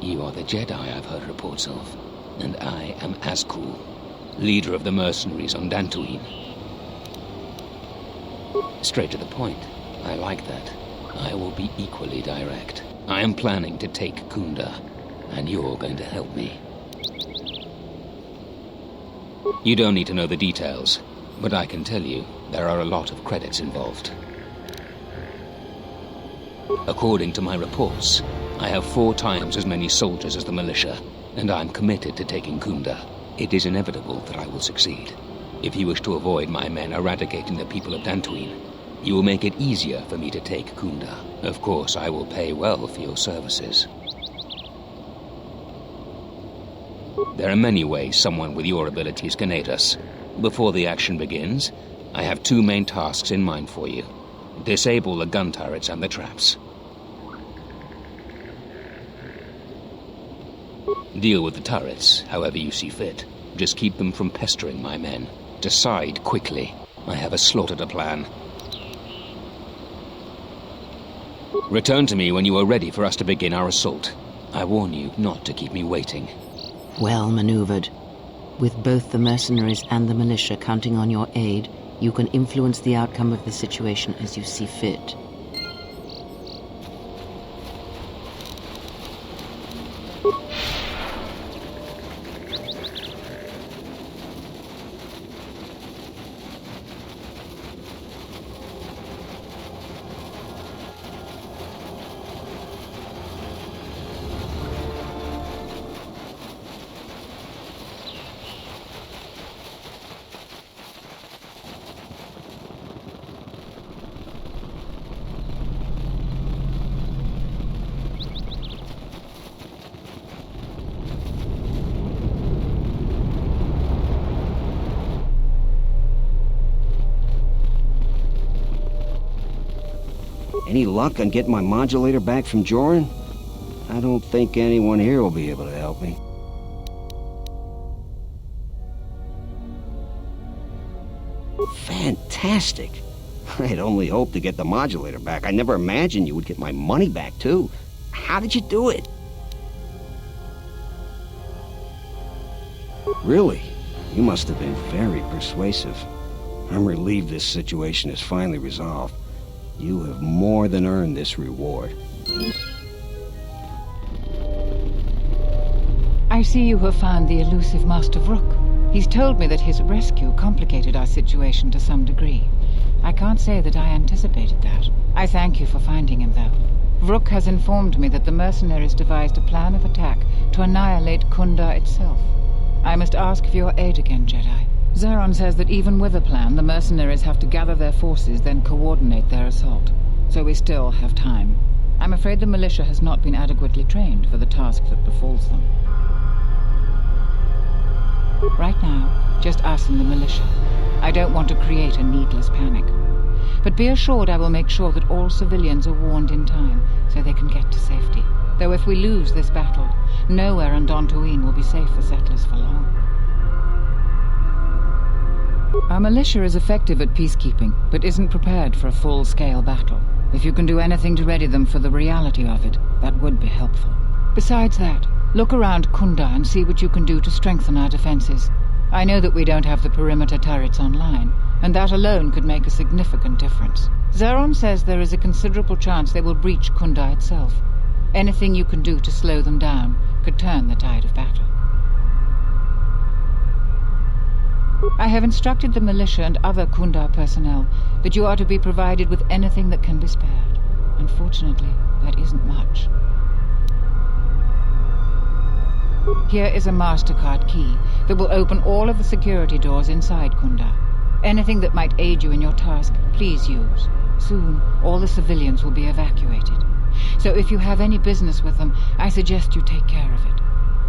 You are the Jedi I've heard reports of, and I am Azkul, leader of the mercenaries on Dantooine. Straight to the point. I like that. I will be equally direct. I am planning to take Kunda, and you're going to help me. You don't need to know the details, but I can tell you there are a lot of credits involved. According to my reports, I have 4 times as many soldiers as the militia, and I'm committed to taking Kunda. It is inevitable that I will succeed. If you wish to avoid my men eradicating the people of Dantooine, you will make it easier for me to take Kunda. Of course, I will pay well for your services. There are many ways someone with your abilities can aid us. Before the action begins, I have 2 main tasks in mind for you. Disable the gun turrets and the traps. Deal with the turrets, however you see fit. Just keep them from pestering my men. Decide quickly. I have a slaughter to plan. Return to me when you are ready for us to begin our assault. I warn you not to keep me waiting. Well maneuvered. With both the mercenaries and the militia counting on your aid, you can influence the outcome of the situation as you see fit. Any luck on getting my modulator back from Joran? I don't think anyone here will be able to help me. Fantastic! I had only hoped to get the modulator back. I never imagined you would get my money back, too. How did you do it? Really? You must have been very persuasive. I'm relieved this situation is finally resolved. You have more than earned this reward. I see you have found the elusive Master Vrook. He's told me that his rescue complicated our situation to some degree. I can't say that I anticipated that. I thank you for finding him, though. Vrook has informed me that the mercenaries devised a plan of attack to annihilate Kunda itself. I must ask for your aid again, Jedi. Zeron says that even with a plan, the mercenaries have to gather their forces, then coordinate their assault. So we still have time. I'm afraid the militia has not been adequately trained for the task that befalls them. Right now, just us and the militia. I don't want to create a needless panic. But be assured I will make sure that all civilians are warned in time, so they can get to safety. Though if we lose this battle, nowhere on Dantooine will be safe for settlers for long. Our militia is effective at peacekeeping, but isn't prepared for a full-scale battle. If you can do anything to ready them for the reality of it, that would be helpful. Besides that, look around Kunda and see what you can do to strengthen our defenses. I know that we don't have the perimeter turrets online, and that alone could make a significant difference. Zeron says there is a considerable chance they will breach Kunda itself. Anything you can do to slow them down could turn the tide of battle. I have instructed the militia and other Kunda personnel that you are to be provided with anything that can be spared. Unfortunately, that isn't much. Here is a MasterCard key that will open all of the security doors inside Kunda. Anything that might aid you in your task, please use. Soon, all the civilians will be evacuated. So if you have any business with them, I suggest you take care of it.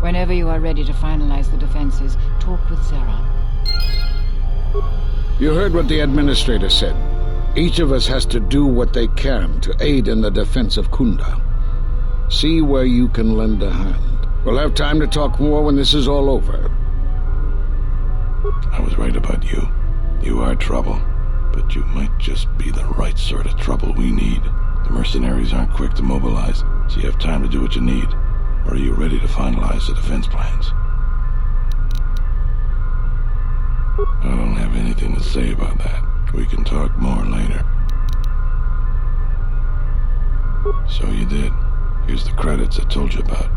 Whenever you are ready to finalize the defenses, talk with Zeron. You heard what the administrator said. Each of us has to do what they can to aid in the defense of Kunda. See where you can lend a hand. We'll have time to talk more when this is all over. I was right about you. You are trouble, but you might just be the right sort of trouble we need. The mercenaries aren't quick to mobilize, so you have time to do what you need. Or are you ready to finalize the defense plans? I don't have anything to say about that. We can talk more later. So you did. Here's the credits I told you about.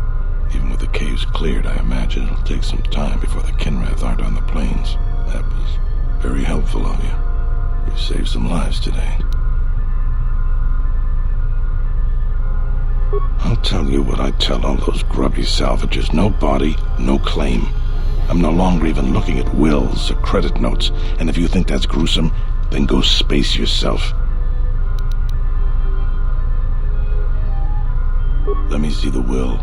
Even with the caves cleared, I imagine it'll take some time before the Kinrath aren't on the plains. That was very helpful of you. You've saved some lives today. I'll tell you what I tell all those grubby salvagers. No body, no claim. I'm no longer even looking at wills or credit notes, and if you think that's gruesome, then go space yourself. Let me see the will.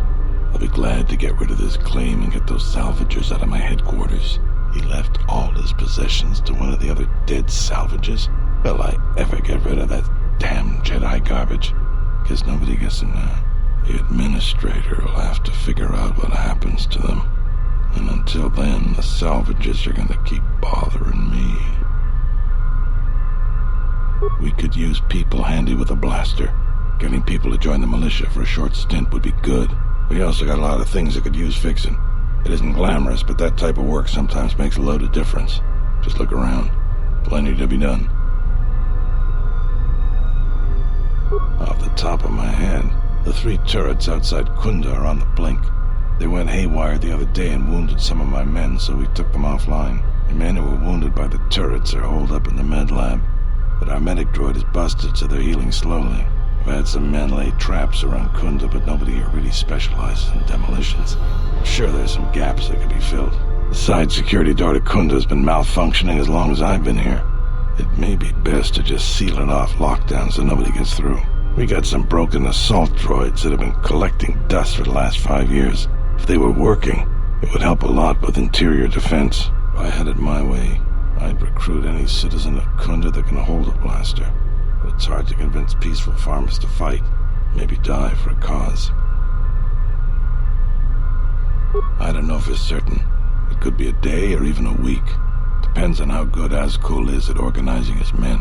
I'll be glad to get rid of this claim and get those salvagers out of my headquarters. He left all his possessions to one of the other dead salvages. Will I ever get rid of that damn Jedi garbage? Guess nobody gets to know. The administrator will have to figure out what happens to them. And until then, the salvages are gonna keep bothering me. We could use people handy with a blaster. Getting people to join the militia for a short stint would be good. We also got a lot of things that could use fixing. It isn't glamorous, but that type of work sometimes makes a load of difference. Just look around. Plenty to be done. Off the top of my head, the 3 turrets outside Kunda are on the blink. They went haywire the other day and wounded some of my men, so we took them offline. The men who were wounded by the turrets are holed up in the med lab. But our medic droid is busted, so they're healing slowly. I've had some men lay traps around Kunda, but nobody here really specializes in demolitions. I'm sure there's some gaps that could be filled. The side security door to Kunda has been malfunctioning as long as I've been here. It may be best to just seal it off lockdown so nobody gets through. We got some broken assault droids that have been collecting dust for the last 5 years. If they were working, it would help a lot with interior defense. If I had it my way, I'd recruit any citizen of Kunda that can hold a blaster. But it's hard to convince peaceful farmers to fight, maybe die for a cause. I don't know for certain. It could be a day or even a week. Depends on how good Azkul is at organizing his men.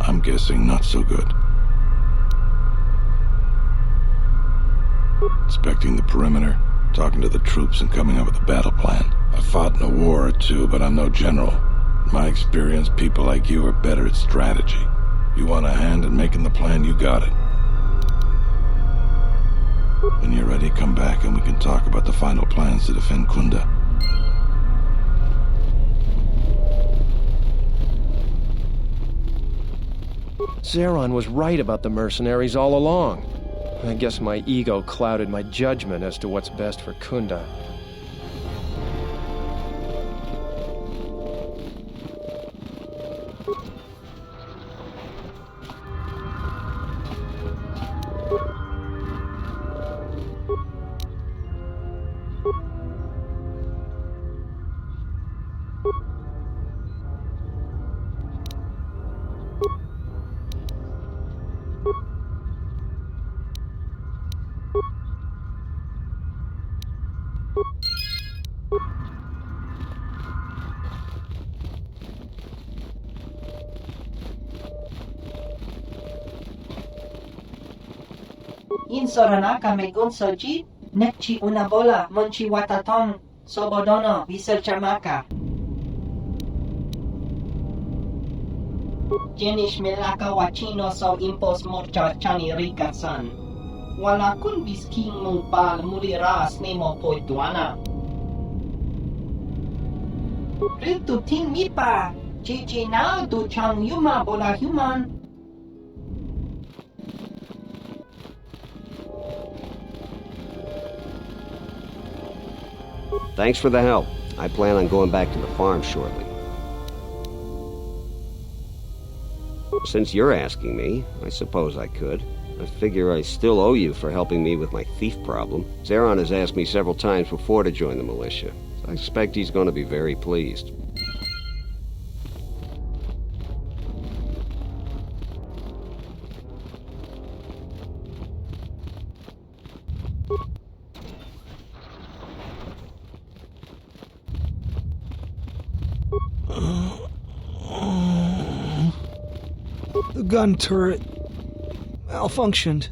I'm guessing not so good. Inspecting the perimeter, talking to the troops and coming up with a battle plan. I've fought in a war or two, but I'm no general. In my experience, people like you are better at strategy. You want a hand in making the plan, you got it. When you're ready, come back and we can talk about the final plans to defend Kunda. Zeron was right about the mercenaries all along. I guess my ego clouded my judgment as to what's best for Kunda. In Soranaka Megunsoji, Nepchi Unabola, Monchi Wataton, Sobodono, Viselchamaka. Jenish Melaka Wachino so impos morcha chani rika san. Wala kun bisking mong pal muliras nemo poituana. Ritu ting mipa, chichi na du chang yuma bola human. Thanks for the help. I plan on going back to the farm shortly. Since you're asking me, I suppose I could. I figure I still owe you for helping me with my thief problem. Zeron has asked me several times before to join the militia. So I expect he's going to be very pleased. The gun turret malfunctioned.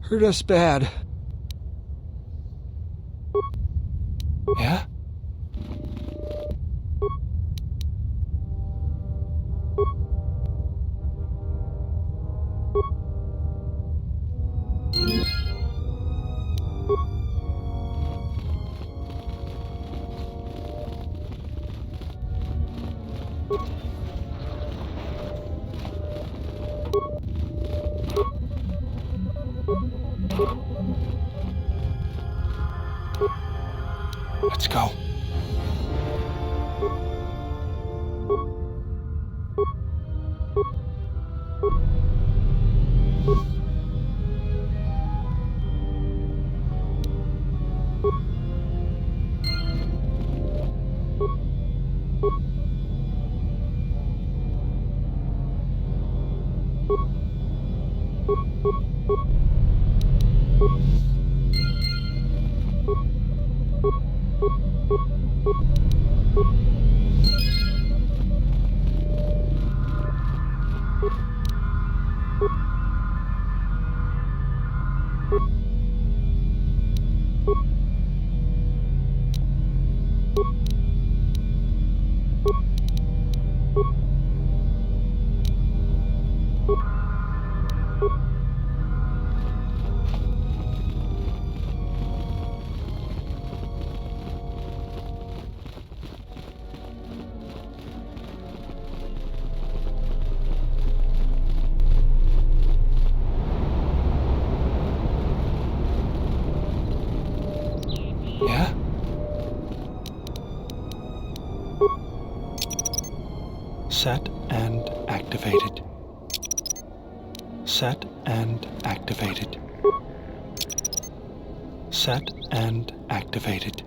Hurt us bad. Yeah? Let's go. Yeah? Set and activated. Set and activated. Set and activated.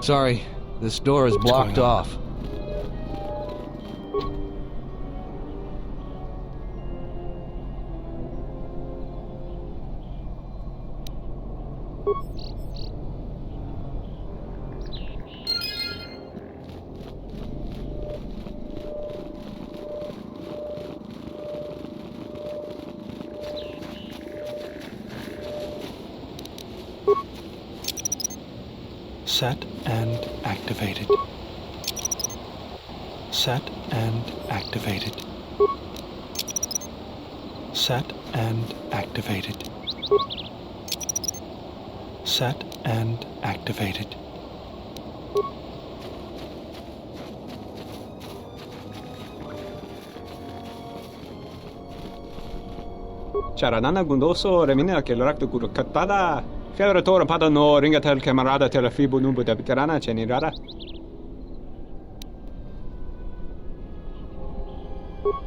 Sorry, this door is blocked off. Set and activated. Set and activated. Set and activated. Set and activated. Charanana gundoso remina che l'orak guru katada. Fiadoratore pada no ringatel camarada te la fibu numbu de veterana cenirara.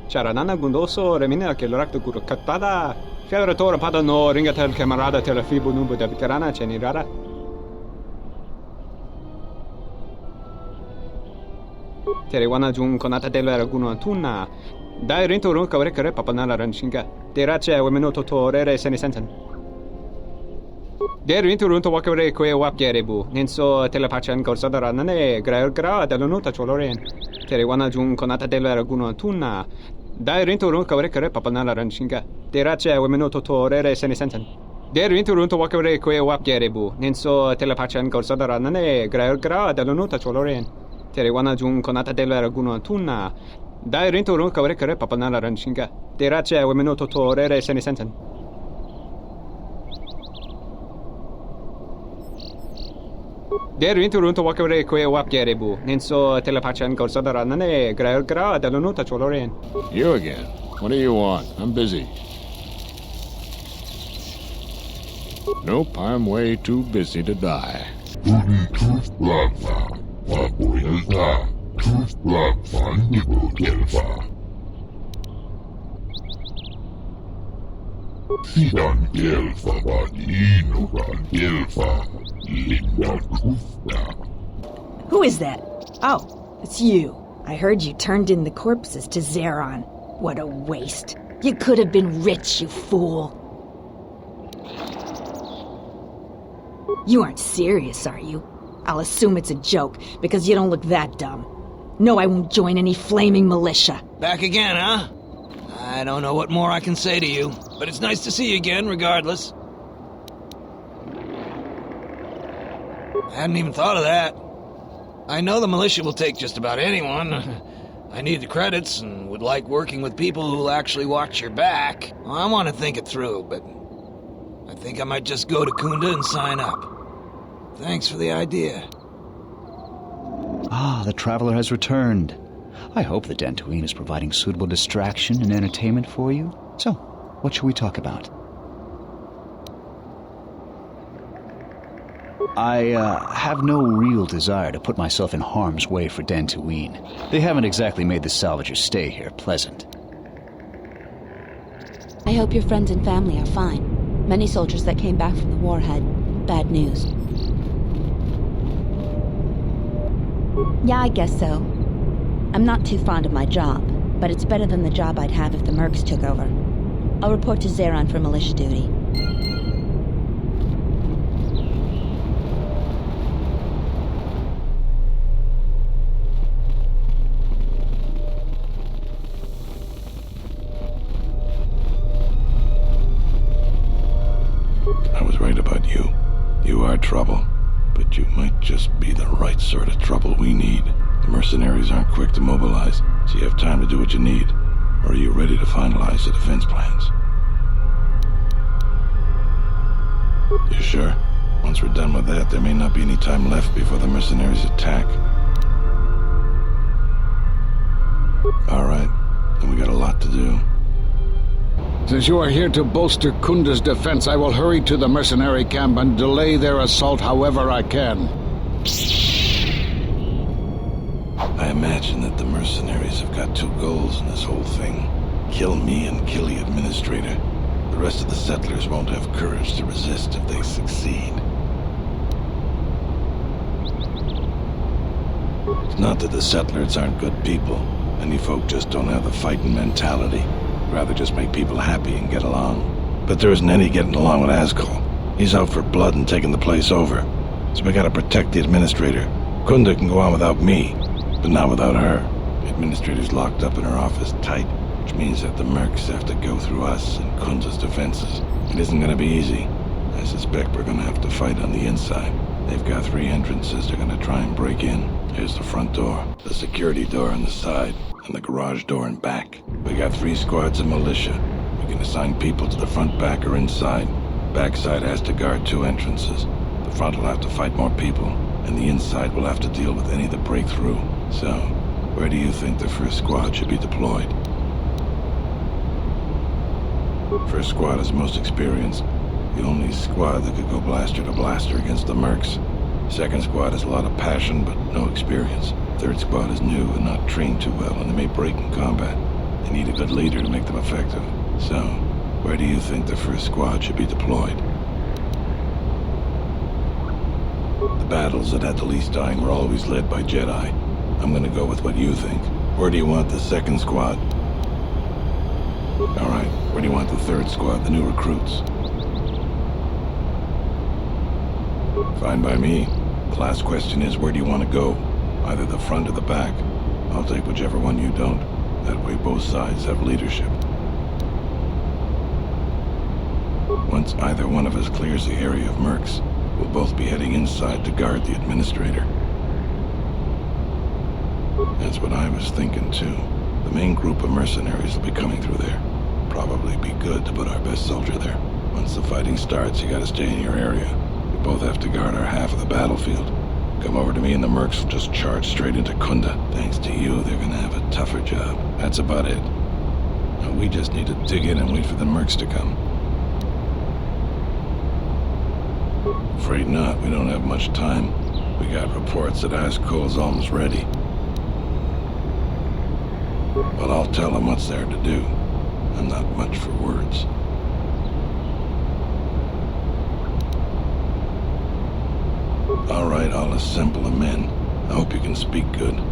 Charanana gundoso remina che l'orak guru katada. Fiadoratore pada no ringatel camarada te la fibu numbu de veterana cenirara. Teriwana jun konata della raguno antunna. Dai rinto runka vrekare papanala ranshinga. Derace wemenoto torere senisensen. Der rinto wakare kwe wap gerebu. Nenso telepachan gorsada nane gra dell'onuta choloren. Teriwana jun konata della raguno antunna. Dai rinto vrekare papanala ranshinga. Derace wemenoto torere senisensen. Der rinto wakare kwe wap gerebu. Nenso telepachan gorsada nane gra dell'onuta choloren. Teriwana jun konata della raguno antunna. Dai rinto vrekare papanala ranshinga. Derace wemenoto torere senisensen. Der rinto wakare kwe wap gerebu. Nenso telepachan gorsada nane gra dell'onuta choloren. You again. What do you want? I'm busy. Nope, I'm way too busy to die. Sidan gelfa valinuran gelfa linda kufna. Who is that? Oh, it's you. I heard you turned in the corpses to Zeron. What a waste. You could have been rich, you fool. You aren't serious, are you? I'll assume it's a joke, because you don't look that dumb. No, I won't join any flaming militia. Back again, huh? I don't know what more I can say to you, but it's nice to see you again, regardless. I hadn't even thought of that. I know the militia will take just about anyone. I need the credits and would like working with people who'll actually watch your back. Well, I want to think it through, but I think I might just go to Kunda and sign up. Thanks for the idea. Ah, the Traveler has returned. I hope the Dantooine is providing suitable distraction and entertainment for you. So, what shall we talk about? I have no real desire to put myself in harm's way for Dantooine. They haven't exactly made the salvager's stay here pleasant. I hope your friends and family are fine. Many soldiers that came back from the war had bad news. Yeah, I guess so. I'm not too fond of my job, but it's better than the job I'd have if the Mercs took over. I'll report to Zeron for militia duty. I was right about you. You are trouble, but you might just be the right sort of trouble we need. The mercenaries aren't quick to mobilize, so you have time to do what you need. Or are you ready to finalize the defense plans? You sure? Once we're done with that, there may not be any time left before the mercenaries attack. Alright, then we got a lot to do. Since you are here to bolster Kunda's defense, I will hurry to the mercenary camp and delay their assault however I can. I imagine that the mercenaries have got two goals in this whole thing. Kill me and kill the administrator. The rest of the settlers won't have courage to resist if they succeed. It's not that the settlers aren't good people. Many folk just don't have the fighting mentality. Rather just make people happy and get along. But there isn't any getting along with Ascol. He's out for blood and taking the place over. So we gotta protect the administrator. Kunda can go on without me, but not without her. The administrator's locked up in her office tight, which means that the Mercs have to go through us and Kunda's defenses. It isn't gonna be easy. I suspect we're gonna have to fight on the inside. They've got 3 entrances they're gonna try and break in. Here's the front door, the security door on the side, and the garage door and back. We got 3 squads of militia. We can assign people to the front, back, or inside. Backside has to guard 2 entrances. The front will have to fight more people, and the inside will have to deal with any that break through. So, where do you think the first squad should be deployed? First squad is most experienced. The only squad that could go blaster to blaster against the Mercs. Second squad has a lot of passion, but no experience. Third squad is new and not trained too well, and they may break in combat. They need a good leader to make them effective. So, where do you think the first squad should be deployed? The battles that had the least dying were always led by Jedi. I'm gonna go with what you think. Where do you want the second squad? Alright, where do you want the third squad, the new recruits? Fine by me. The last question is, where do you want to go? Either the front or the back. I'll take whichever one you don't. That way both sides have leadership. Once either one of us clears the area of Mercs, we'll both be heading inside to guard the administrator. That's what I was thinking too. The main group of mercenaries will be coming through there. Probably be good to put our best soldier there. Once the fighting starts, you gotta stay in your area. We both have to guard our half of the battlefield. Come over to me and the Mercs will just charge straight into Kunda. Thanks to you, they're gonna have a tougher job. That's about it. Now, we just need to dig in and wait for the Mercs to come. Afraid not. We don't have much time. We got reports that Ascol's almost ready. Well, I'll tell them what's there to do. I'm not much for words. All right, I'll assemble the men. I hope you can speak good.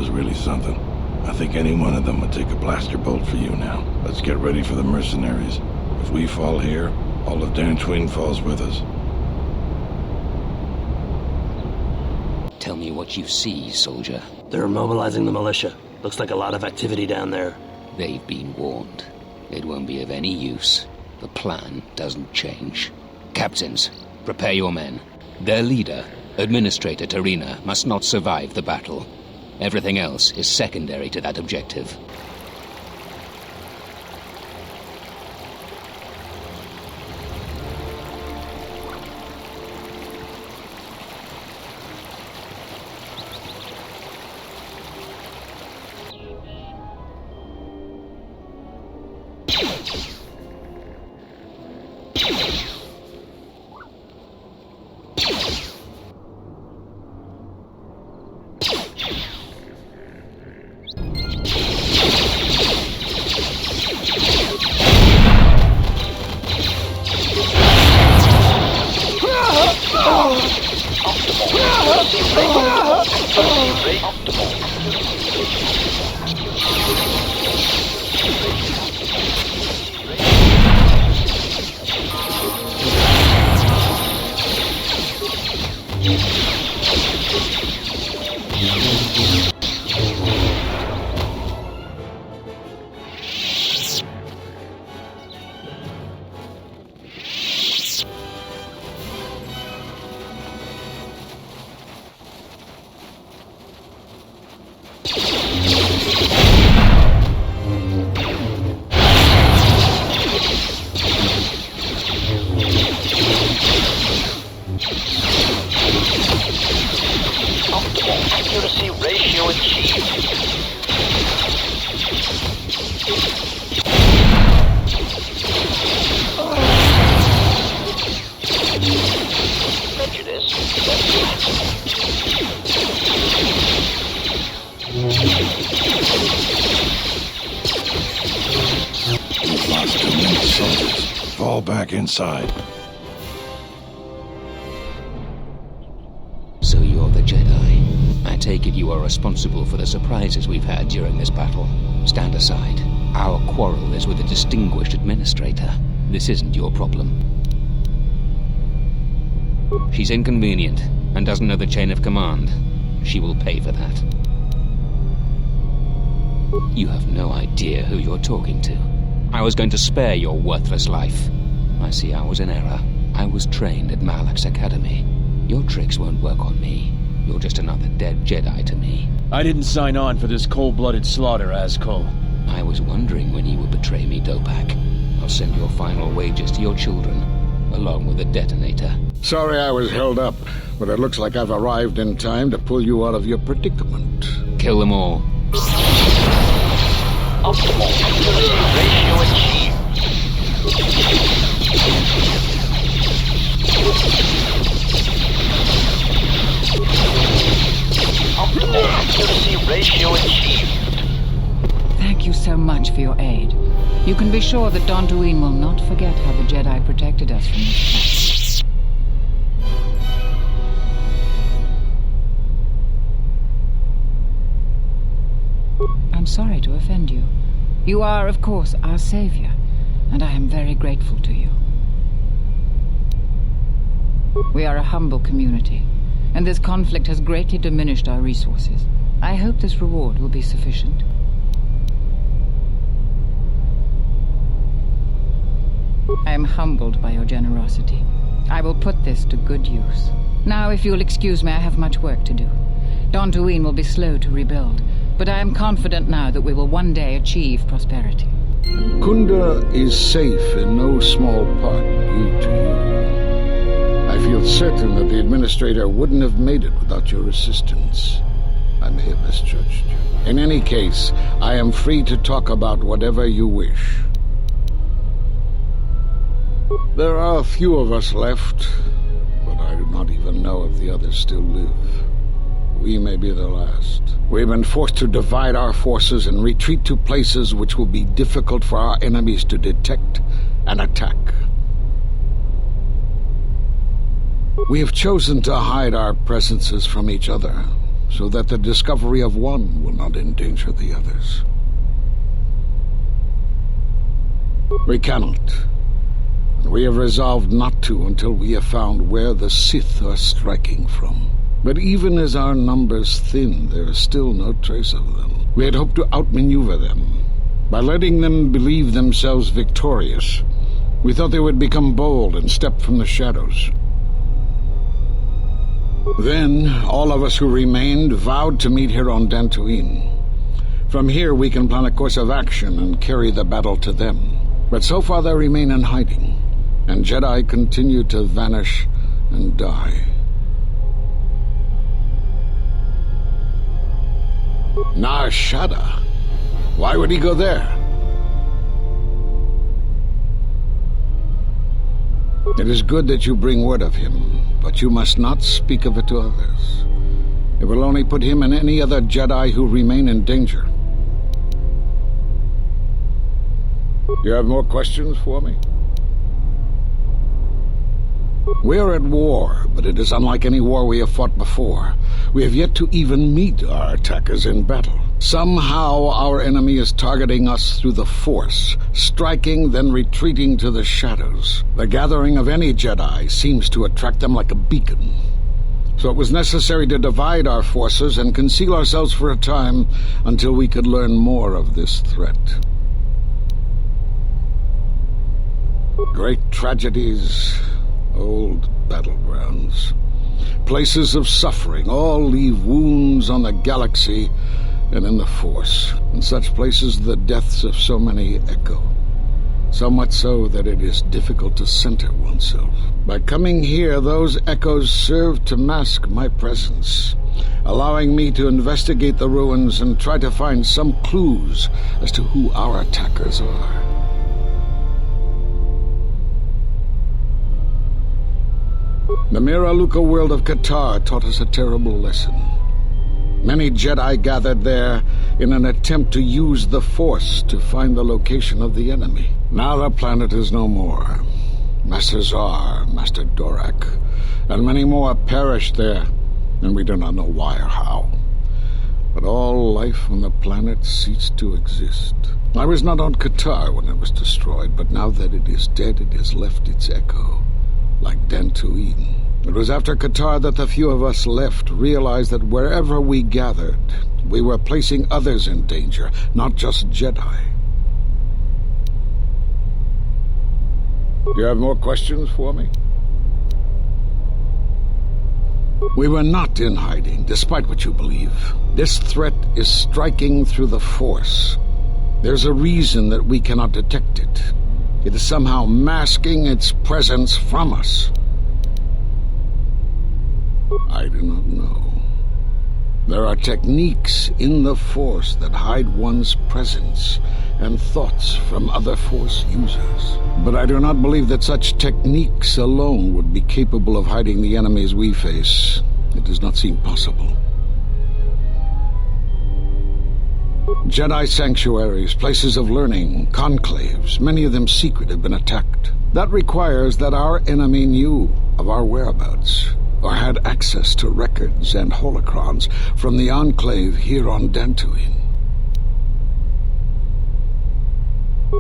was really something. I think any one of them would take a blaster bolt for you now. Let's get ready for the mercenaries. If we fall here, all of Dantooine falls with us. Tell me what you see, soldier. They're mobilizing the militia. Looks like a lot of activity down there. They've been warned. It won't be of any use. The plan doesn't change. Captains, prepare your men. Their leader, Administrator Tarina, must not survive the battle. Everything else is secondary to that objective. Fall back inside. So you're the Jedi. I take it you are responsible for the surprises we've had during this battle. Stand aside. Our quarrel is with a distinguished administrator. This isn't your problem. She's inconvenient and doesn't know the chain of command. She will pay for that. You have no idea who you're talking to. I was going to spare your worthless life. I see I was in error. I was trained at Malak's academy. Your tricks won't work on me. You're just another dead Jedi to me. I didn't sign on for this cold-blooded slaughter, Azkul. I was wondering when you would betray me, Dopak. I'll send your final wages to your children, along with the detonator. Sorry I was held up, but it looks like I've arrived in time to pull you out of your predicament. Kill them all. Optimal accuracy ratio achieved. Optimal accuracy ratio achieved. Thank you so much for your aid. You can be sure that Dantooine will not forget how the Jedi protected us from this threat. I'm sorry to offend you. You are, of course, our savior, and I am very grateful to you. We are a humble community, and this conflict has greatly diminished our resources. I hope this reward will be sufficient. I am humbled by your generosity. I will put this to good use. Now, if you'll excuse me, I have much work to do. Dantooine will be slow to rebuild, but I am confident now that we will one day achieve prosperity. Kunda is safe in no small part due to you. I feel certain that the Administrator wouldn't have made it without your assistance. I may have misjudged you. In any case, I am free to talk about whatever you wish. There are a few of us left, but I do not even know if the others still live. We may be the last. We've been forced to divide our forces and retreat to places which will be difficult for our enemies to detect and attack. We have chosen to hide our presences from each other, so that the discovery of one will not endanger the others. We cannot. And we have resolved not to until we have found where the Sith are striking from. But even as our numbers thin, there is still no trace of them. We had hoped to outmaneuver them. By letting them believe themselves victorious, we thought they would become bold and step from the shadows. Then, all of us who remained vowed to meet here on Dantooine. From here we can plan a course of action and carry the battle to them. But so far they remain in hiding, and Jedi continue to vanish and die. Nar Shaddaa? Why would he go there? It is good that you bring word of him, but you must not speak of it to others. It will only put him and any other Jedi who remain in danger. You have more questions for me? We are at war, but it is unlike any war we have fought before. We have yet to even meet our attackers in battle. Somehow our enemy is targeting us through the Force, striking, then retreating to the shadows. The gathering of any Jedi seems to attract them like a beacon. So it was necessary to divide our forces and conceal ourselves for a time until we could learn more of this threat. Great tragedies, old battlegrounds, places of suffering, all leave wounds on the galaxy and in the Force. In such places the deaths of so many echo, so much so that it is difficult to center oneself. By coming here, those echoes serve to mask my presence, allowing me to investigate the ruins and try to find some clues as to who our attackers are. The Miraluka world of KotOR taught us a terrible lesson. Many Jedi gathered there in an attempt to use the Force to find the location of the enemy. Now the planet is no more. Master Zar, Master Dorak, and many more perished there, and we do not know why or how. But all life on the planet ceased to exist. I was not on KotOR when it was destroyed, but now that it is dead, it has left its echo, like Dantooine. It was after KotOR that the few of us left realized that wherever we gathered, we were placing others in danger, not just Jedi. You have more questions for me? We were not in hiding, despite what you believe. This threat is striking through the Force. There's a reason that we cannot detect it. It is somehow masking its presence from us. I do not know. There are techniques in the Force that hide one's presence and thoughts from other Force users. But I do not believe that such techniques alone would be capable of hiding the enemies we face. It does not seem possible. Jedi sanctuaries, places of learning, conclaves, many of them secret, have been attacked. That requires that our enemy knew of our whereabouts, or had access to records and holocrons from the Enclave here on Dantooine.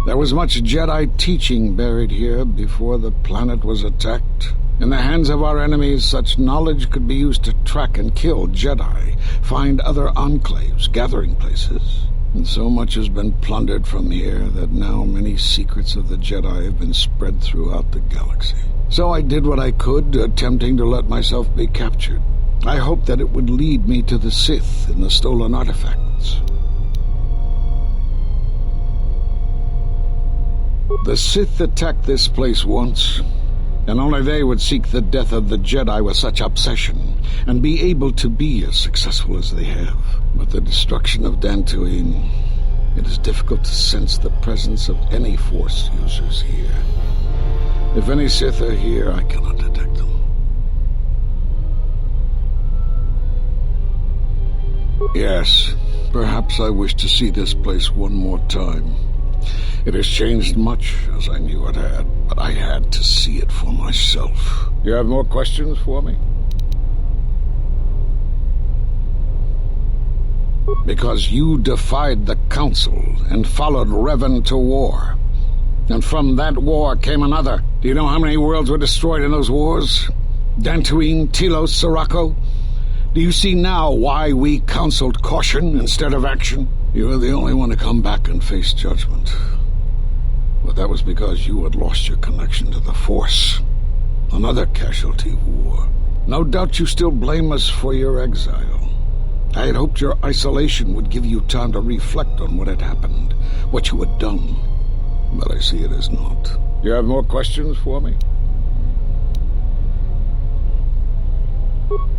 There was much Jedi teaching buried here before the planet was attacked. In the hands of our enemies, such knowledge could be used to track and kill Jedi, find other enclaves, gathering places. And so much has been plundered from here that now many secrets of the Jedi have been spread throughout the galaxy. So I did what I could, attempting to let myself be captured. I hoped that it would lead me to the Sith and the stolen artifacts. The Sith attacked this place once, and only they would seek the death of the Jedi with such obsession, and be able to be as successful as they have. With the destruction of Dantooine, it is difficult to sense the presence of any Force users here. If any Sith are here, I cannot detect them. Yes, perhaps I wish to see this place one more time. It has changed much, as I knew it had, but I had to see it for myself. You have more questions for me? Because you defied the Council and followed Revan to war. And from that war came another. Do you know how many worlds were destroyed in those wars? Dantooine, Telos, Sirocco? Do you see now why we counseled caution instead of action? You were the only one to come back and face judgment. But that was because you had lost your connection to the Force. Another casualty of war. No doubt you still blame us for your exile. I had hoped your isolation would give you time to reflect on what had happened, what you had done. But I see it as not. You have more questions for me?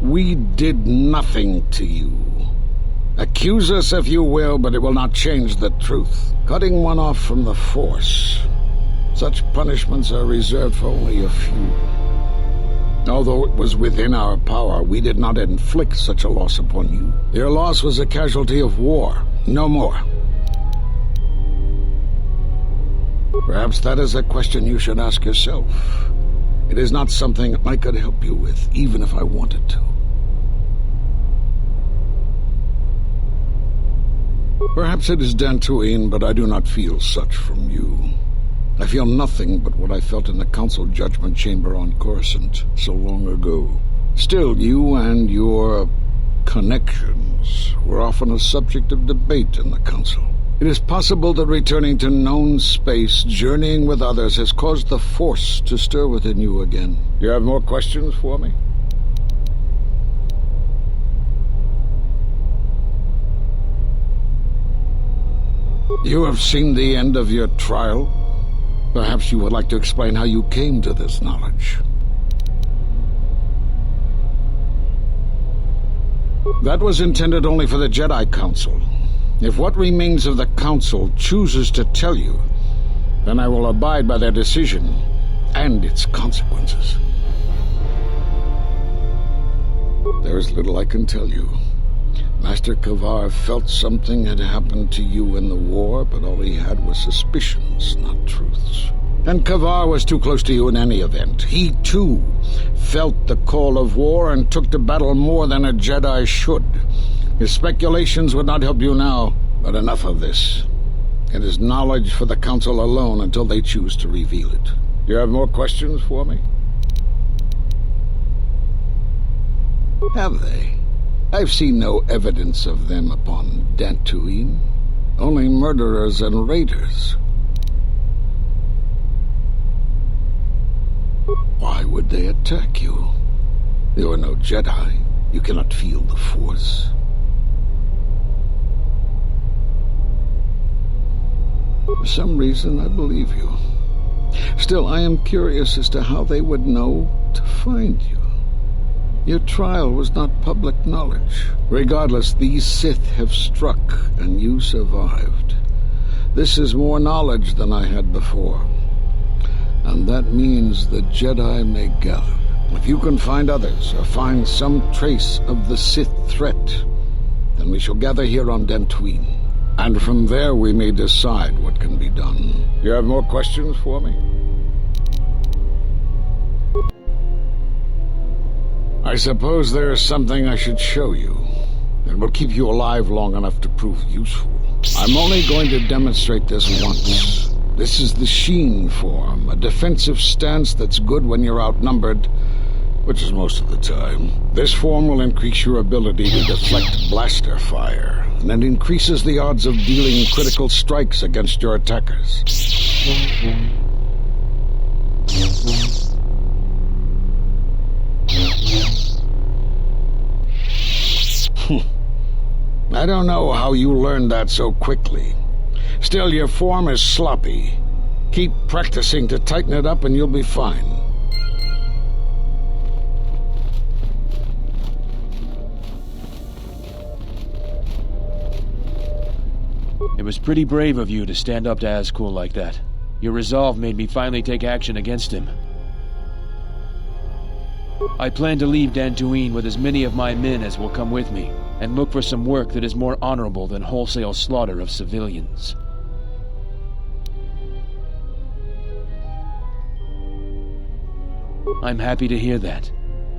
We did nothing to you. Accuse us if you will, but it will not change the truth. Cutting one off from the Force. Such punishments are reserved for only a few. Although it was within our power, we did not inflict such a loss upon you. Your loss was a casualty of war, no more. Perhaps that is a question you should ask yourself. It is not something I could help you with, even if I wanted to. Perhaps it is Dantooine, but I do not feel such from you. I feel nothing but what I felt in the Council Judgment Chamber on Coruscant so long ago. Still, you and your connections were often a subject of debate in the Council. It is possible that returning to known space, journeying with others, has caused the Force to stir within you again. You have more questions for me? You have seen the end of your trial. Perhaps you would like to explain how you came to this knowledge. That was intended only for the Jedi Council. If what remains of the Council chooses to tell you, then I will abide by their decision and its consequences. There is little I can tell you. Master KotOR felt something had happened to you in the war, but all he had was suspicions, not truths. And KotOR was too close to you in any event. He, too, felt the call of war and took to battle more than a Jedi should. His speculations would not help you now, but enough of this. It is knowledge for the Council alone until they choose to reveal it. You have more questions for me? Have they? I've seen no evidence of them upon Dantooine. Only murderers and raiders. Why would they attack you? You are no Jedi. You cannot feel the Force. For some reason, I believe you. Still, I am curious as to how they would know to find you. Your trial was not public knowledge. Regardless, these Sith have struck, and you survived. This is more knowledge than I had before. And that means the Jedi may gather. If you can find others, or find some trace of the Sith threat, then we shall gather here on Dantooine. And from there we may decide what can be done. You have more questions for me? I suppose there is something I should show you. It will keep you alive long enough to prove useful. I'm only going to demonstrate this once. This is the Sheen form, a defensive stance that's good when you're outnumbered, which is most of the time. This form will increase your ability to deflect blaster fire, and it increases the odds of dealing critical strikes against your attackers. I don't know how you learned that so quickly. Still, your form is sloppy. Keep practicing to tighten it up and you'll be fine. It was pretty brave of you to stand up to Azkul like that. Your resolve made me finally take action against him. I plan to leave Dantooine with as many of my men as will come with me, and look for some work that is more honorable than wholesale slaughter of civilians. I'm happy to hear that.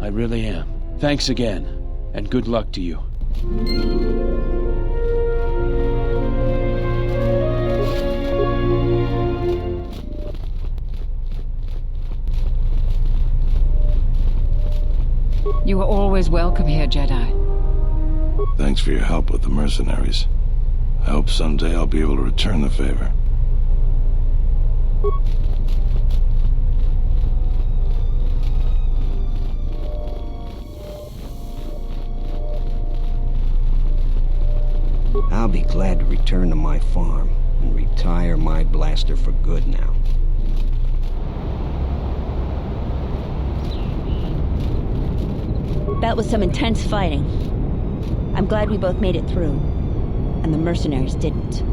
I really am. Thanks again, and good luck to you. You are always welcome here, Jedi. Thanks for your help with the mercenaries. I hope someday I'll be able to return the favor. I'll be glad to return to my farm and retire my blaster for good now. That was some intense fighting. I'm glad we both made it through, and the mercenaries didn't.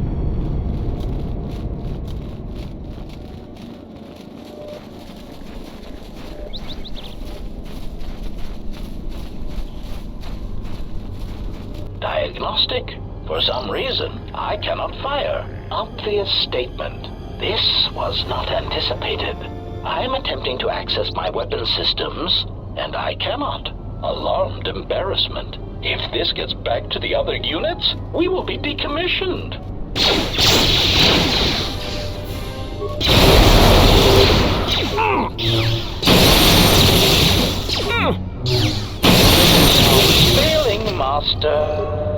Diagnostic? For some reason, I cannot fire. Obvious statement. This was not anticipated. I am attempting to access my weapon systems, and I cannot. Alarmed embarrassment. If this gets back to the other units, we will be decommissioned. Failing, Master.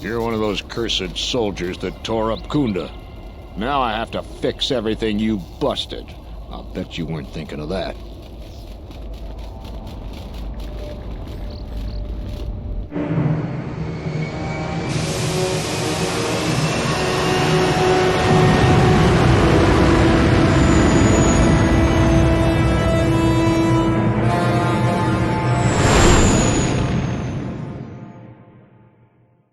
You're one of those cursed soldiers that tore up Kunda. Now I have to fix everything you busted. I'll bet you weren't thinking of that.